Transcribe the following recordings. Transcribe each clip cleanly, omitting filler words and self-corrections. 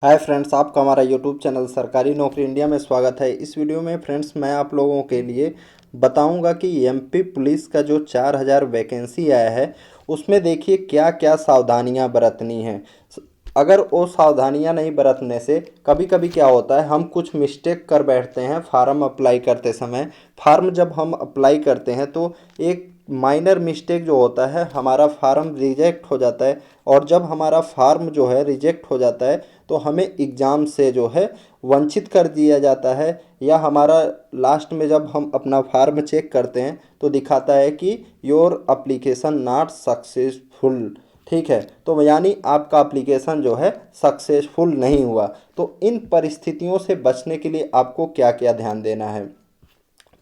Hi friends, आपका हमारा YouTube channel सरकारी नौकरी इंडिया में स्वागत है। इस वीडियो में फ्रेंड्स मैं आप लोगों के लिए बताऊंगा कि एमपी पुलिस का जो 4000 वैकेंसी आया है उसमें देखिए क्या क्या सावधानियां बरतनी हैं। अगर वो सावधानियां नहीं बरतने से कभी कभी क्या होता है, हम कुछ मिस्टेक कर बैठते हैं फार्म अप्लाई करते समय। फार्म जब हम अप्लाई करते हैं तो एक माइनर मिस्टेक जो होता है, हमारा फार्म रिजेक्ट हो जाता है। और जब हमारा फार्म जो है रिजेक्ट हो जाता है तो हमें एग्ज़ाम से जो है वंचित कर दिया जाता है, या हमारा लास्ट में जब हम अपना फार्म चेक करते हैं तो दिखाता है कि योर अप्लीकेशन नॉट सक्सेसफुल। ठीक है, तो यानी आपका एप्लीकेशन जो है सक्सेसफुल नहीं हुआ। तो इन परिस्थितियों से बचने के लिए आपको क्या क्या ध्यान देना है।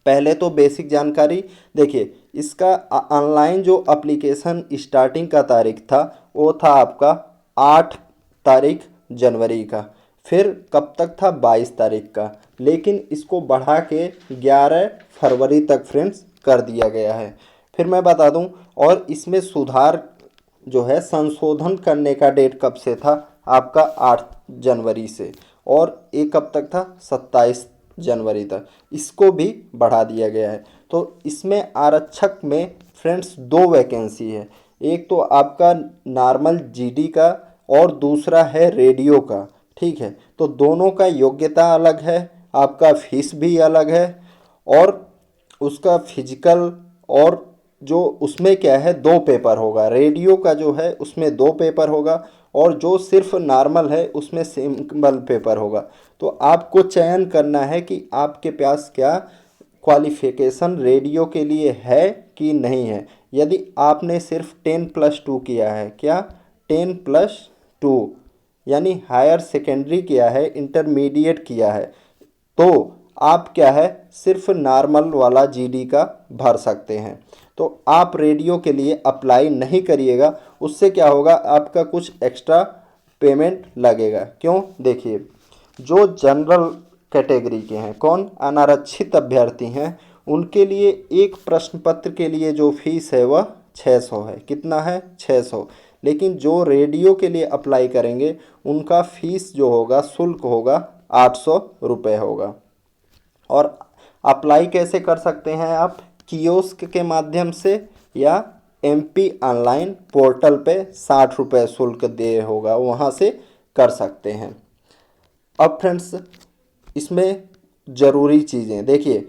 पहले तो बेसिक जानकारी देखिए, इसका ऑनलाइन जो एप्लीकेशन स्टार्टिंग का तारीख था वो था आपका 8 तारीख जनवरी का। फिर कब तक था, 22 तारीख का। लेकिन इसको बढ़ा के 11 फरवरी तक फ्रेंड्स कर दिया गया है। फिर मैं बता दूं, और इसमें सुधार जो है संशोधन करने का डेट कब से था, आपका 8 जनवरी से। और एक कब तक था, 27 जनवरी तक। इसको भी बढ़ा दिया गया है। तो इसमें आरक्षक में फ्रेंड्स दो वैकेंसी है। एक तो आपका नॉर्मल जीडी का और दूसरा है रेडियो का। ठीक है, तो दोनों का योग्यता अलग है, आपका फीस भी अलग है। और उसका फिजिकल, और जो उसमें क्या है, दो पेपर होगा। रेडियो का जो है उसमें दो पेपर होगा, और जो सिर्फ नॉर्मल है उसमें सिंगल पेपर होगा। तो आपको चयन करना है कि आपके पास क्या क्वालिफिकेशन रेडियो के लिए है कि नहीं है। यदि आपने सिर्फ 10+2 किया है, क्या 10+2 यानी हायर सेकेंडरी किया है, इंटरमीडिएट किया है, तो आप क्या है सिर्फ नॉर्मल वाला जीडी का भर सकते हैं। तो आप रेडियो के लिए अप्लाई नहीं करिएगा। उससे क्या होगा, आपका कुछ एक्स्ट्रा पेमेंट लगेगा। क्यों, देखिए, जो जनरल कैटेगरी के हैं, कौन अनारक्षित अभ्यर्थी हैं, उनके लिए एक प्रश्न पत्र के लिए जो फीस है वह 600 है। कितना है, 600। लेकिन जो रेडियो के लिए अप्लाई करेंगे उनका फीस जो होगा, शुल्क होगा, 800 रुपये होगा। और अप्लाई कैसे कर सकते हैं आप, कियोस्क के माध्यम से या एमपी ऑनलाइन पोर्टल पे 60 रुपये शुल्क दे होगा, वहाँ से कर सकते हैं। अब फ्रेंड्स इसमें ज़रूरी चीज़ें देखिए,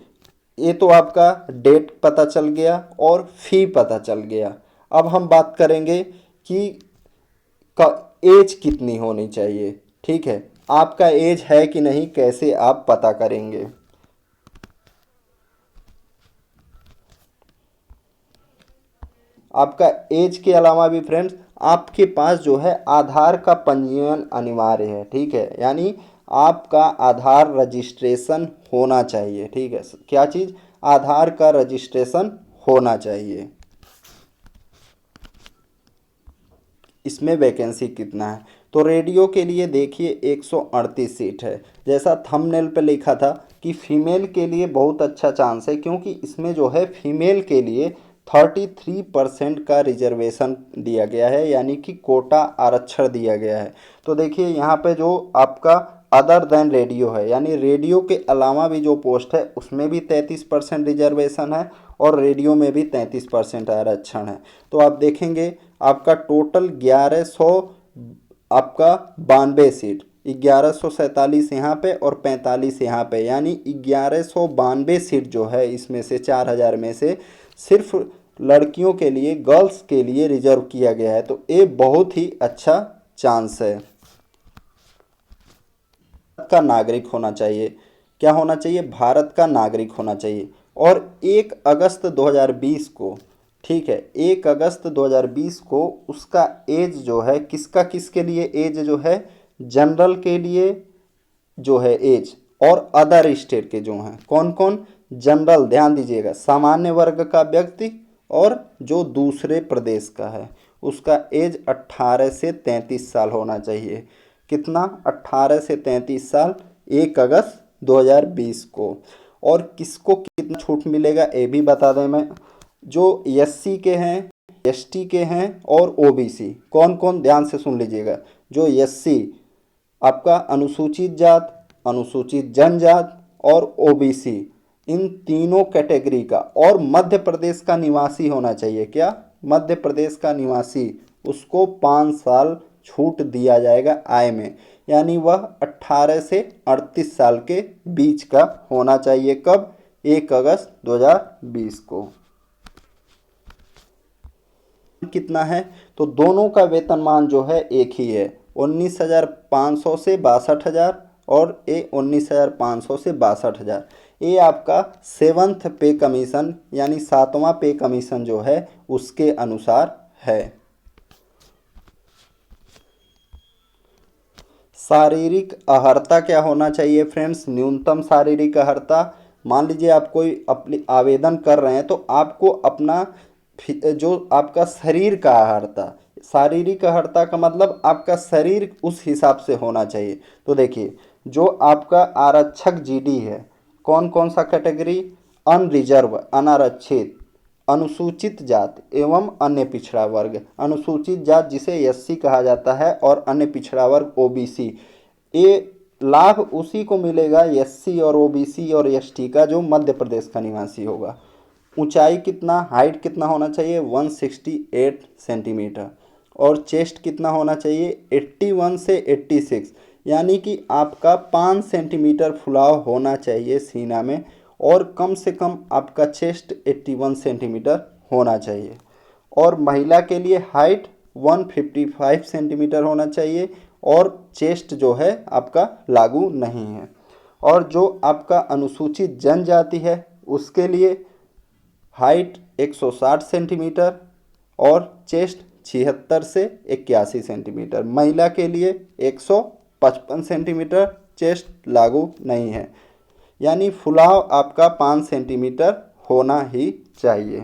ये तो आपका डेट पता चल गया और फ़ी पता चल गया। अब हम बात करेंगे कि का एज कितनी होनी चाहिए। ठीक है, आपका एज है कि नहीं, कैसे आप पता करेंगे। आपका एज के अलावा भी फ्रेंड्स आपके पास जो है आधार का पंजीयन अनिवार्य है। ठीक है, यानी आपका आधार रजिस्ट्रेशन होना चाहिए। ठीक है, क्या चीज़, आधार का रजिस्ट्रेशन होना चाहिए। इसमें वैकेंसी कितना है, तो रेडियो के लिए देखिए 138 सीट है। जैसा थंबनेल पे लिखा था कि फीमेल के लिए बहुत अच्छा चांस है, क्योंकि इसमें जो है फीमेल के लिए 33% का रिजर्वेशन दिया गया है, यानी कि कोटा आरक्षण दिया गया है। तो देखिए यहाँ पे जो आपका अदर देन रेडियो है, यानी रेडियो के अलावा भी जो पोस्ट है उसमें भी 33% रिजर्वेशन है, और रेडियो में भी 33% आरक्षण है। तो आप देखेंगे आपका टोटल 1100, आपका 92 सीट, 1147 यहाँ पे और 45 यहाँ पे, यानी 1192 सीट जो है इसमें से 4000 में से सिर्फ लड़कियों के लिए, गर्ल्स के लिए रिजर्व किया गया है। तो ये बहुत ही अच्छा चांस है। का नागरिक होना चाहिए, क्या होना चाहिए, भारत का नागरिक होना चाहिए। और 1 अगस्त 2020 को, ठीक है, 1 अगस्त 2020 को उसका एज जो है, किसका किसके लिए एज जो है, जनरल के लिए जो है एज, और अदर स्टेट के जो हैं, कौन कौन, जनरल ध्यान दीजिएगा, सामान्य वर्ग का व्यक्ति, और जो दूसरे प्रदेश का है उसका एज 18 से 33 साल होना चाहिए। कितना, 18 से 33 साल, 1 अगस्त 2020 को। और किसको कितना छूट मिलेगा ये भी बता दें मैं। जो एससी के हैं, एसटी के हैं और ओबीसी, कौन कौन, ध्यान से सुन लीजिएगा। जो एससी आपका अनुसूचित जात, अनुसूचित जनजात और ओबीसी, इन तीनों कैटेगरी का, और मध्य प्रदेश का निवासी होना चाहिए। क्या? मध्य प्रदेश का निवासी, उसको 5 साल छूट दिया जाएगा आय में, यानी वह 18 से 38 साल के बीच का होना चाहिए। कब? 1 अगस्त 2020 को। कितना है? तो दोनों का वेतनमान जो है एक ही है, 19,500 से 62,000, और ये 19,500 से 62,000। ये आपका 7th पे कमीशन यानी 7वां पे कमीशन जो है उसके अनुसार है। शारीरिक अर्हता क्या होना चाहिए फ्रेंड्स? न्यूनतम शारीरिक अर्हता, मान लीजिए आप कोई अपनी आवेदन कर रहे हैं तो आपको अपना जो आपका शरीर का अर्हता, शारीरिक अर्हता का मतलब आपका शरीर उस हिसाब से होना चाहिए। तो देखिए, जो आपका आरक्षक जीडी है, कौन कौन सा कैटेगरी? अनरिजर्व अनारक्षित, अनुसूचित जात एवं अन्य पिछड़ा वर्ग, अनुसूचित जात जिसे एससी कहा जाता है, और अन्य पिछड़ा वर्ग ओबीसी। ये लाभ उसी को मिलेगा एससी और ओबीसी और एसटी का जो मध्य प्रदेश का निवासी होगा। ऊंचाई कितना, हाइट कितना होना चाहिए? 168 सेंटीमीटर, और चेस्ट कितना होना चाहिए? 81 से 86, यानी कि आपका 5 सेंटीमीटर फुलाव होना चाहिए सीना में, और कम से कम आपका चेस्ट 81 सेंटीमीटर होना चाहिए। और महिला के लिए हाइट 155 सेंटीमीटर होना चाहिए, और चेस्ट जो है आपका लागू नहीं है। और जो आपका अनुसूचित जनजाति है उसके लिए हाइट 160 सेंटीमीटर और चेस्ट 76 से 81 सेंटीमीटर। महिला के लिए 155 सेंटीमीटर, चेस्ट लागू नहीं है, यानी फुलाव आपका 5 सेंटीमीटर होना ही चाहिए।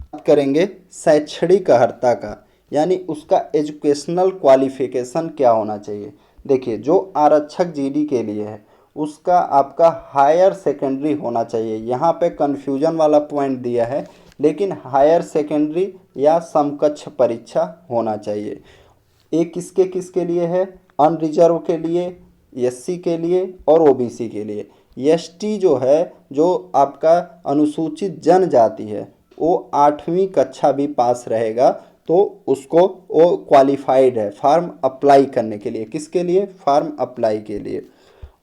बात करेंगे शैक्षणिक अर्हता का, यानी उसका एजुकेशनल क्वालिफिकेशन क्या होना चाहिए। देखिए, जो आरक्षक जीडी के लिए है उसका आपका हायर सेकेंडरी होना चाहिए। यहाँ पे कन्फ्यूजन वाला पॉइंट दिया है, लेकिन हायर सेकेंडरी या समकक्ष परीक्षा होना चाहिए। ये किसके किसके लिए है? अनरिजर्व के लिए, एससी के लिए और ओबीसी के लिए। एसटी जो है, जो आपका अनुसूचित जनजाति है, वो 8वीं कक्षा भी पास रहेगा तो उसको वो क्वालिफाइड है फॉर्म अप्लाई करने के लिए। किसके लिए? फॉर्म अप्लाई के लिए।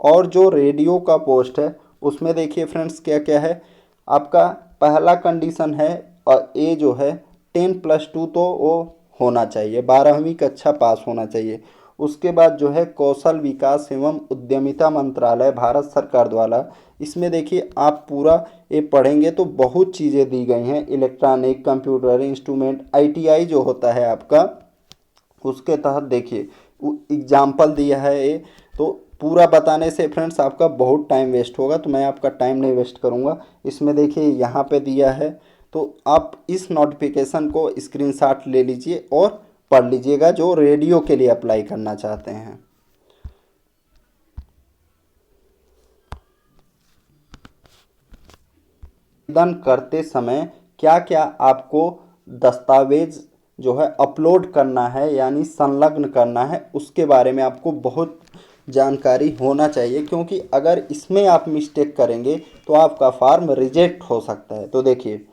और जो रेडियो का पोस्ट है उसमें देखिए फ्रेंड्स क्या क्या है। आपका पहला कंडीशन है, और ये जो है 10+2 तो वो होना चाहिए, 12वीं कक्षा पास होना चाहिए। उसके बाद जो है कौशल विकास एवं उद्यमिता मंत्रालय भारत सरकार द्वारा, इसमें देखिए आप पूरा ये पढ़ेंगे तो बहुत चीज़ें दी गई हैं, इलेक्ट्रॉनिक, कंप्यूटर, इंस्ट्रूमेंट, आईटीआई जो होता है आपका, उसके तहत देखिए एग्जाम्पल दिया है ये। तो पूरा बताने से फ्रेंड्स आपका बहुत टाइम वेस्ट होगा, तो मैं आपका टाइम नहीं वेस्ट करूँगा। इसमें देखिए यहाँ पे दिया है, तो आप इस नोटिफिकेशन को स्क्रीनशॉट ले लीजिए और पढ़ लीजिएगा जो रेडियो के लिए अप्लाई करना चाहते हैं। आवेदन करते समय क्या क्या आपको दस्तावेज जो है अपलोड करना है यानी संलग्न करना है, उसके बारे में आपको बहुत जानकारी होना चाहिए, क्योंकि अगर इसमें आप मिस्टेक करेंगे तो आपका फॉर्म रिजेक्ट हो सकता है। तो देखिए,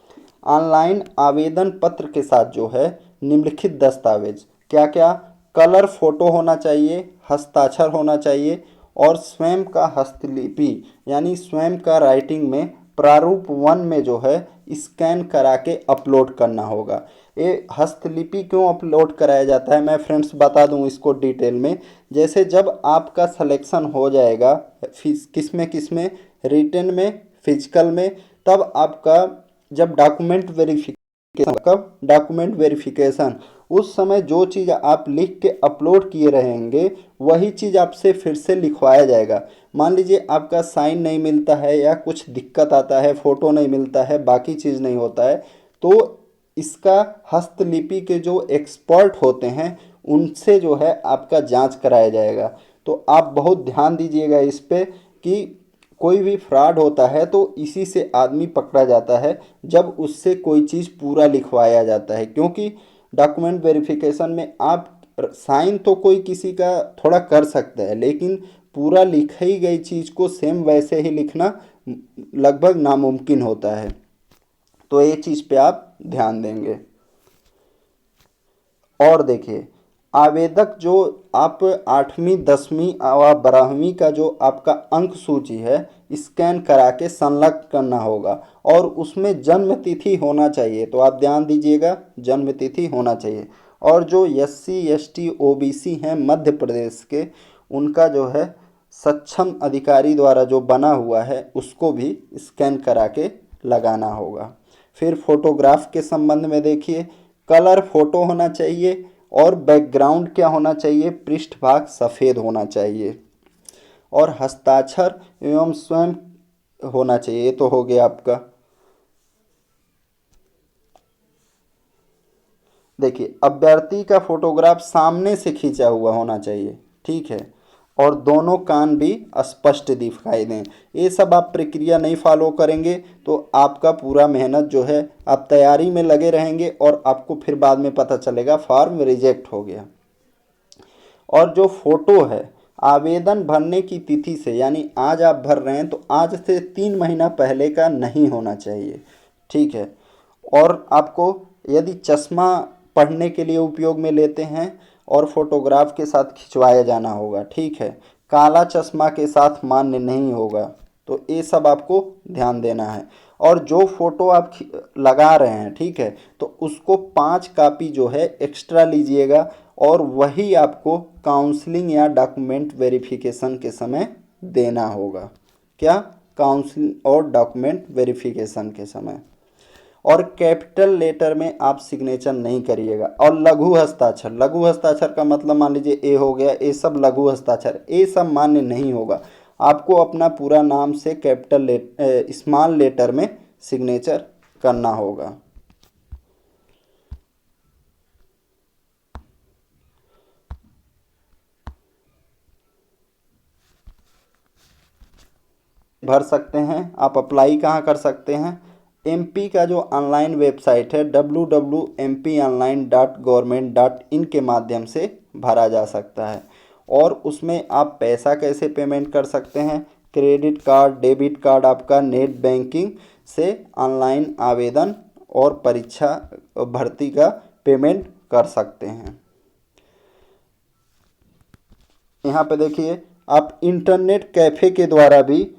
ऑनलाइन आवेदन पत्र के साथ जो है निम्नलिखित दस्तावेज क्या क्या? कलर फोटो होना चाहिए, हस्ताक्षर होना चाहिए, और स्वयं का हस्तलिपि यानी स्वयं का राइटिंग में प्रारूप 1 में जो है स्कैन करा के अपलोड करना होगा। ये हस्तलिपि क्यों अपलोड कराया जाता है मैं फ्रेंड्स बता दूं इसको डिटेल में। जैसे जब आपका सिलेक्शन हो जाएगा किस में रिटन में, फिजिकल में, तब आपका जब डॉक्यूमेंट वेरिफिकेशन उस समय जो चीज़ आप लिख के अपलोड किए रहेंगे वही चीज़ आपसे फिर से लिखवाया जाएगा। मान लीजिए आपका साइन नहीं मिलता है या कुछ दिक्कत आता है, फ़ोटो नहीं मिलता है, बाकी चीज़ नहीं होता है, तो इसका हस्तलिपि के जो एक्सपर्ट होते हैं उनसे जो है आपका जांच कराया जाएगा। तो आप बहुत ध्यान दीजिएगा इस पे कि कोई भी फ्रॉड होता है तो इसी से आदमी पकड़ा जाता है जब उससे कोई चीज़ पूरा लिखवाया जाता है, क्योंकि डॉक्यूमेंट वेरिफिकेशन में आप साइन तो कोई किसी का थोड़ा कर सकता है, लेकिन पूरा लिखी गई चीज़ को सेम वैसे ही लिखना लगभग नामुमकिन होता है। तो ये चीज़ पे आप ध्यान देंगे। और देखिए, आवेदक जो आप 8वीं 10वीं और 12वीं का जो आपका अंक सूची है स्कैन करा के संलग्न करना होगा, और उसमें जन्म तिथि होना चाहिए। तो आप ध्यान दीजिएगा, जन्म तिथि होना चाहिए। और जो SC ST OBC हैं मध्य प्रदेश के, उनका जो है सक्षम अधिकारी द्वारा जो बना हुआ है उसको भी स्कैन करा के लगाना होगा। फिर फोटोग्राफ के संबंध में देखिए, कलर फोटो होना चाहिए और बैकग्राउंड क्या होना चाहिए, पृष्ठभाग सफ़ेद होना चाहिए, और हस्ताक्षर एवं स्वयं होना चाहिए। ये तो हो गया आपका। देखिए, अभ्यर्थी का फोटोग्राफ सामने से खींचा हुआ होना चाहिए, ठीक है, और दोनों कान भी स्पष्ट दिखाई दें। ये सब आप प्रक्रिया नहीं फॉलो करेंगे तो आपका पूरा मेहनत जो है, आप तैयारी में लगे रहेंगे और आपको फिर बाद में पता चलेगा फॉर्म रिजेक्ट हो गया। और जो फोटो है, आवेदन भरने की तिथि से, यानी आज आप भर रहे हैं तो आज से 3 महीना पहले का नहीं होना चाहिए, ठीक है। और आपको यदि चश्मा पढ़ने के लिए उपयोग में लेते हैं और फोटोग्राफ के साथ खिंचवाया जाना होगा, ठीक है। काला चश्मा के साथ मान्य नहीं होगा। तो ये सब आपको ध्यान देना है। और जो फोटो आप लगा रहे हैं, ठीक है, तो उसको 5 कॉपी जो है एक्स्ट्रा लीजिएगा, और वही आपको काउंसलिंग या डॉक्यूमेंट वेरिफिकेशन के समय देना होगा। क्या? काउंसलिंग और डॉक्यूमेंट वेरिफिकेशन के समय। और कैपिटल लेटर में आप सिग्नेचर नहीं करिएगा। और लघु हस्ताक्षर, लघु हस्ताक्षर का मतलब मान लीजिए ए हो गया, ये सब लघु हस्ताक्षर, ये सब मान्य नहीं होगा। आपको अपना पूरा नाम से कैपिटल स्मॉल लेटर में सिग्नेचर करना होगा। भर सकते हैं। आप अप्लाई कहाँ कर सकते हैं? MP का जो ऑनलाइन वेबसाइट है www.mponline.government.in के माध्यम से भरा जा सकता है। और उसमें आप पैसा कैसे पेमेंट कर सकते हैं? क्रेडिट कार्ड, डेबिट कार्ड, आपका नेट बैंकिंग से ऑनलाइन आवेदन और परीक्षा भर्ती का पेमेंट कर सकते हैं। यहाँ पे देखिए, आप इंटरनेट कैफ़े के द्वारा भी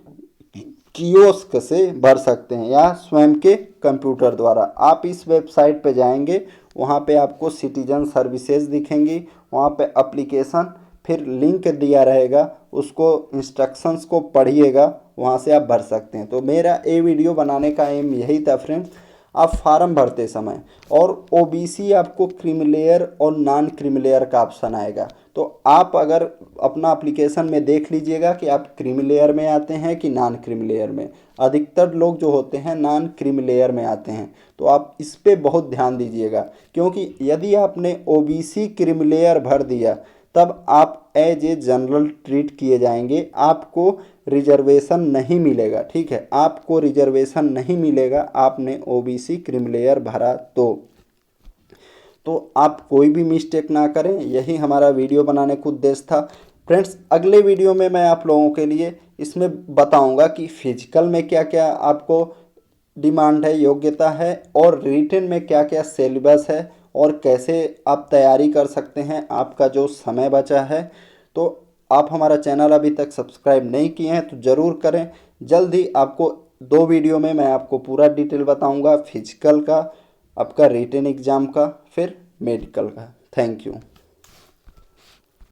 कियोस्क से भर सकते हैं, या स्वयं के कंप्यूटर द्वारा। आप इस वेबसाइट पे जाएंगे, वहाँ पे आपको सिटीजन सर्विसेज दिखेंगी, वहाँ पे एप्लीकेशन, फिर लिंक दिया रहेगा, उसको इंस्ट्रक्शंस को पढ़िएगा, वहाँ से आप भर सकते हैं। तो मेरा ये वीडियो बनाने का एम यही था फ्रेंड्स। आप फार्म भरते समय, और OBC आपको क्रीमिलेयर और नॉन क्रीमिलेयर का ऑप्शन आएगा, तो आप अगर अपना एप्लीकेशन में देख लीजिएगा कि आप क्रीमिलेयर में आते हैं कि नॉन क्रीमिलेयर में। अधिकतर लोग जो होते हैं नॉन क्रीमिलेयर में आते हैं, तो आप इस पे बहुत ध्यान दीजिएगा, क्योंकि यदि आपने OBC क्रीमिलेयर भर दिया तब आप एज ए जनरल ट्रीट किए जाएंगे, आपको रिजर्वेशन नहीं मिलेगा, ठीक है, आपको रिजर्वेशन नहीं मिलेगा आपने OBC क्रीमिलेयर भरा तो आप कोई भी मिस्टेक ना करें। यही हमारा वीडियो बनाने का उद्देश्य था फ्रेंड्स। अगले वीडियो में मैं आप लोगों के लिए इसमें बताऊंगा कि फिजिकल में क्या क्या आपको डिमांड है, योग्यता है, और रिटन में क्या क्या सिलेबस है, और कैसे आप तैयारी कर सकते हैं, आपका जो समय बचा है। तो आप हमारा चैनल अभी तक सब्सक्राइब नहीं किए हैं तो ज़रूर करें। जल्द ही आपको 2 वीडियो में मैं आपको पूरा डिटेल बताऊंगा, फिजिकल का, आपका रिटन एग्ज़ाम का, फिर मेडिकल का। Thank you.